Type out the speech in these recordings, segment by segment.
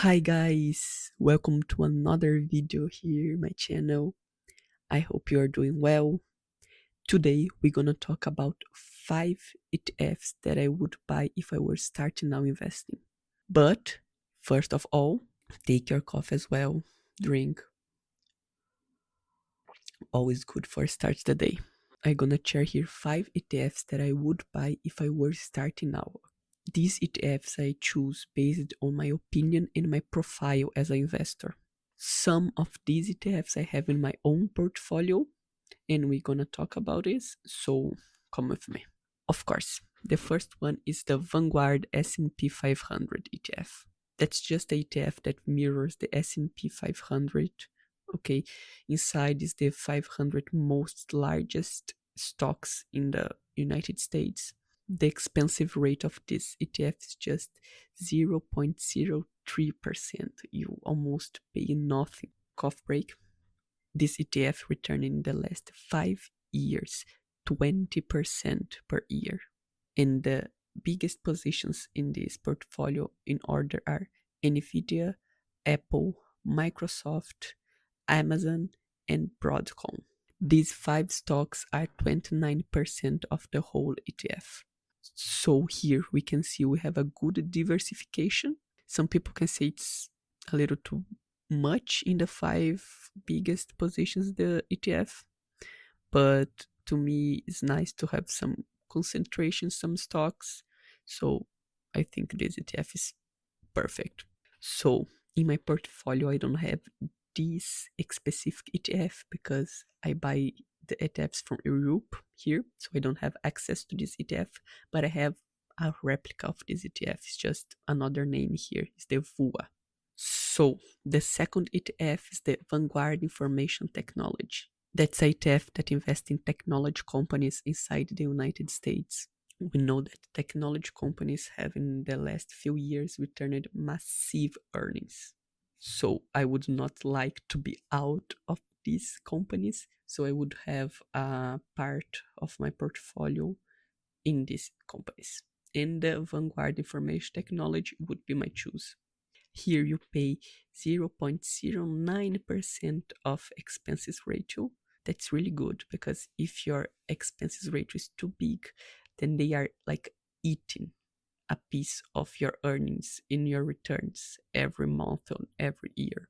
Hi guys, welcome to another video here in my channel. I hope you are doing well. Today we're gonna talk about 5 ETFs that I would buy if I were starting now investing. But first of all, take your coffee as well, drink. Always good for start the day. I'm gonna share here 5 ETFs that I would buy if I were starting now. These ETFs I choose based on my opinion and my profile as an investor. Some of these ETFs I have in my own portfolio, and we're gonna talk about this, so come with me. Of course, the first one is the Vanguard S&P 500 ETF. That's just a ETF that mirrors the S&P 500. Okay, inside is the 500 most largest stocks in the United States. The expensive rate of this ETF is just 0.03%. You almost pay nothing. Cough break. This ETF returned in the last 5 years 20% per year. And the biggest positions in this portfolio in order are Nvidia, Apple, Microsoft, Amazon, and Broadcom. These 5 stocks are 29% of the whole ETF. So here we can see we have a good diversification. Some people can say it's a little too much in the 5 biggest positions the ETF, but to me it's nice to have some concentration, some stocks. So I think this ETF is perfect. So in my portfolio I don't have this specific ETF because I buy the ETFs from Europe here, so I don't have access to this ETF, but I have a replica of this ETF. It's just another name here. It's the VUA. So the second ETF is the Vanguard Information Technology. That's a ETF that invests in technology companies inside the United States. We know that technology companies have in the last few years returned massive earnings. So I would not like to be out of these companies, so I would have a part of my portfolio in these companies. And the Vanguard Information Technology would be my choice. Here you pay 0.09% of expenses ratio. That's really good because if your expenses ratio is too big, then they are like eating a piece of your earnings in your returns every month or every year.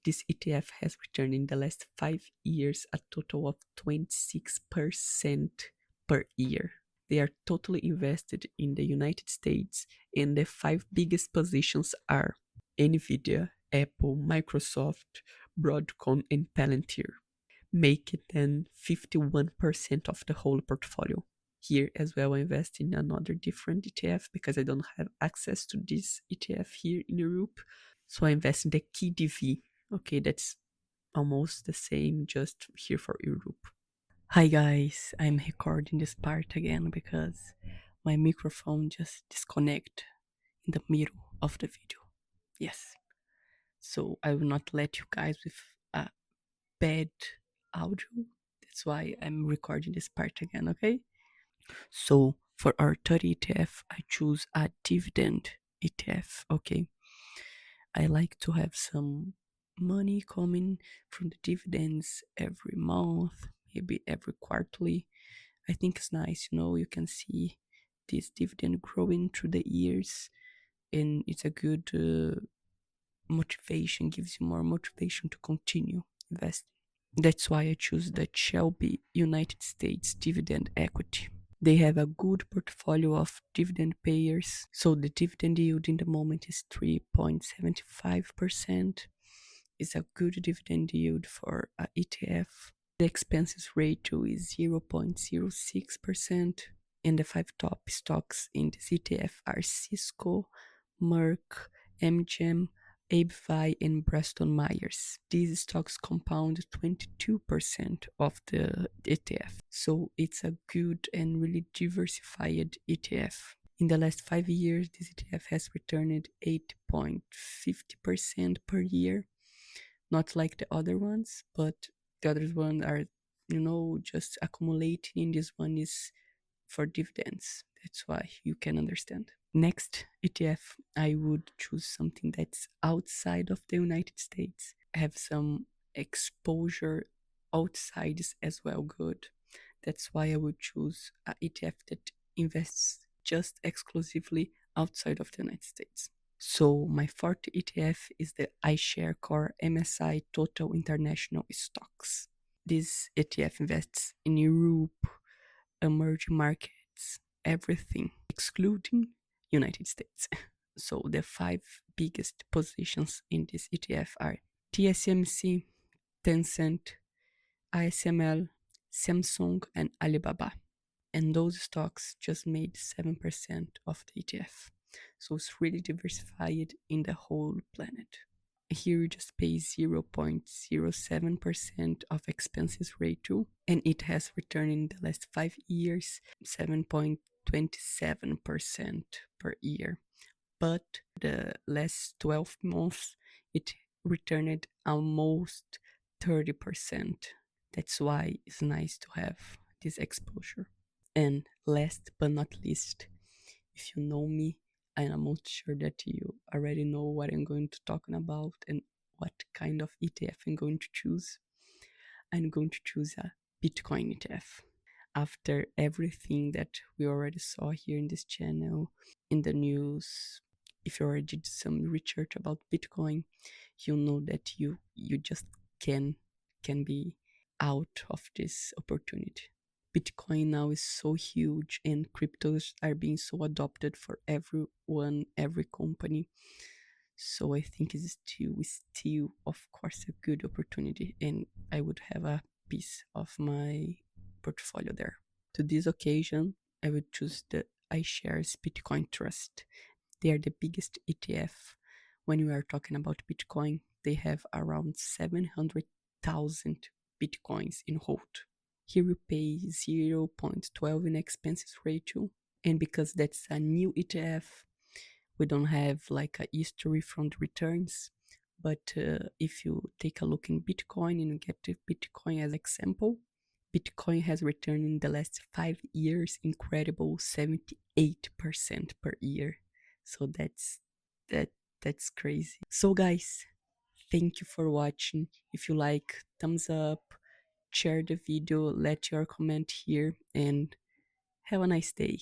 This ETF has returned in the last 5 years a total of 26% per year. They are totally invested in the United States, and the 5 biggest positions are Nvidia, Apple, Microsoft, Broadcom, and Palantir, making them 51% of the whole portfolio. Here as well, I invest in another different ETF because I don't have access to this ETF here in Europe. So I invest in the KDV. Okay, that's almost the same, just here for Europe. Hi guys, I'm recording this part again because my microphone just disconnected in the middle of the video. Yes, so I will not let you guys with a bad audio. That's why I'm recording this part again, okay? So for our third ETF, I choose a dividend ETF, okay? I like to have some money coming from the dividends every month, maybe every quarterly. I think it's nice, you can see this dividend growing through the years, and it's a good motivation, gives you more motivation to continue investing. That's why I choose the Shelby United States Dividend Equity. They have a good portfolio of dividend payers, so the dividend yield in the moment is 3.75%. It's a good dividend yield for an ETF. The expenses ratio is 0.06%, and the 5 top stocks in this ETF are Cisco, Merck, MGM, ABVI, and Bristol Myers. These stocks compound 22% of the ETF, so it's a good and really diversified ETF. In the last 5 years, this ETF has returned 8.50% per year. Not like the other ones, but the other ones are, just accumulating, and this one is for dividends. That's why you can understand. Next ETF, I would choose something that's outside of the United States, have some exposure outside is as well good. That's why I would choose an ETF that invests just exclusively outside of the United States. So my fourth ETF is the iShare Core MSI Total International Stocks. This ETF invests in Europe, emerging markets, everything, excluding United States. So the five biggest positions in this ETF are TSMC, Tencent, ASML, Samsung, and Alibaba. And those stocks just made 7% of the ETF. So it's really diversified in the whole planet. Here you just pay 0.07% of expenses rate too, and it has returned in the last 5 years 7.27% per year. But the last 12 months it returned almost 30%. That's why it's nice to have this exposure. And last but not least, if you know me, and I'm almost sure that you already know what I'm going to talk about and what kind of ETF I'm going to choose. I'm going to choose a Bitcoin ETF. After everything that we already saw here in this channel, in the news, if you already did some research about Bitcoin, you know that you just can be out of this opportunity. Bitcoin now is so huge and cryptos are being so adopted for everyone, every company. So I think it's still of course a good opportunity, and I would have a piece of my portfolio there. To this occasion, I would choose the iShares Bitcoin Trust. They are the biggest ETF. When we are talking about Bitcoin, they have around 700,000 Bitcoins in hold. Here we pay 0.12 in expenses ratio, and because that's a new ETF, we don't have like a history from the returns. But if you take a look in Bitcoin and you get the Bitcoin as example, Bitcoin has returned in the last 5 years incredible 78% per year. So that's crazy. So guys, thank you for watching. If you like, thumbs up, share the video, let your comment here, and have a nice day.